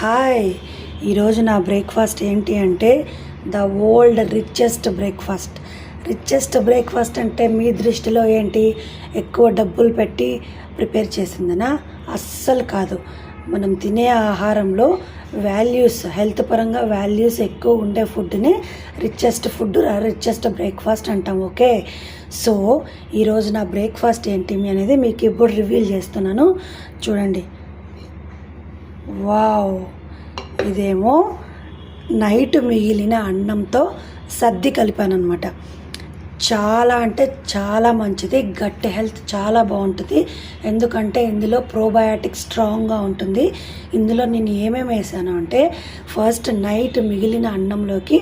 Hi, ఈరోజు నా breakfast ఏంటి అంటే ద వరల్డ్ రిచెస్ట్ బ్రేక్ఫాస్ట్ అంటే మీ దృష్టిలో ఏంటి? ఎక్కువ డబ్బులు పెట్టి ప్రిపేర్ చేసిందనా? అస్సలు కాదు. మనం తినే ఆహారంలో వాల్యూస్, హెల్త్ పరంగా వాల్యూస్ ఎక్కువ ఉండే ఫుడ్ని రిచెస్ట్ బ్రేక్ఫాస్ట్ అంటాం. ఓకే, సో ఈరోజు నా బ్రేక్ఫాస్ట్ ఏంటి అనేది మీకు ఇప్పుడు రివీల్ చేస్తున్నాను. చూడండి. వావ్, ఇదేమో నైట్ మిగిలిన అన్నంతో సర్ది కలిపాను అనమాట. చాలా అంటే చాలా మంచిది, గట్ హెల్త్ చాలా బాగుంటుంది. ఎందుకంటే ఇందులో ప్రోబయాటిక్ స్ట్రాంగ్గా ఉంటుంది. ఇందులో నేను ఏమేమి వేసాను అంటే, ఫస్ట్ నైట్ మిగిలిన అన్నంలోకి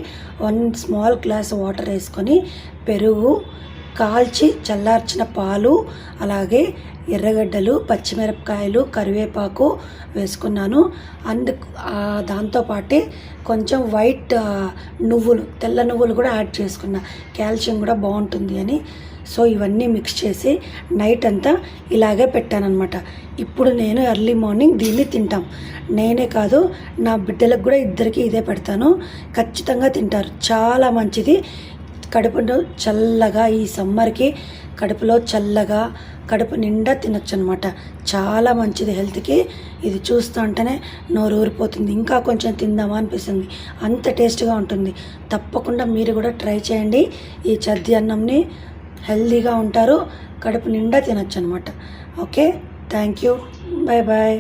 1 స్మాల్ గ్లాస్ వాటర్ వేసుకొని, పెరుగు, కాల్చి చల్లార్చిన పాలు, అలాగే ఎర్రగడ్డలు, పచ్చిమిరపకాయలు, కరివేపాకు వేసుకున్నాను. దాంతోపాటే కొంచెం వైట్ నువ్వులు, తెల్ల నువ్వులు కూడా యాడ్ చేసుకున్నా, కాల్షియం కూడా బాగుంటుంది అని. సో ఇవన్నీ మిక్స్ చేసి నైట్ అంతా ఇలాగే పెట్టానన్నమాట. ఇప్పుడు నేను ఎర్లీ మార్నింగ్ దీన్ని తింటాం. నేనే కాదు, నా బిడ్డలకు కూడా ఇద్దరికి ఇదే పెడతాను. ఖచ్చితంగా తింటారు. చాలా మంచిది. కడుపులో చల్లగా, ఈ సమ్మర్కి కడుపులో చల్లగా, కడుపు నిండా తినొచ్చు అనమాట. చాలా మంచిది హెల్త్కి. ఇది చూస్తుంటేనే నోరు ఊరిపోతుంది, ఇంకా కొంచెం తిందామా అనిపిస్తుంది. అంత టేస్ట్గా ఉంటుంది. తప్పకుండా మీరు కూడా ట్రై చేయండి. ఈ చద్ది అన్నంని హెల్తీగా ఉంటారు, కడుపు నిండా తినొచ్చు అనమాట. Okay, thank you, bye bye.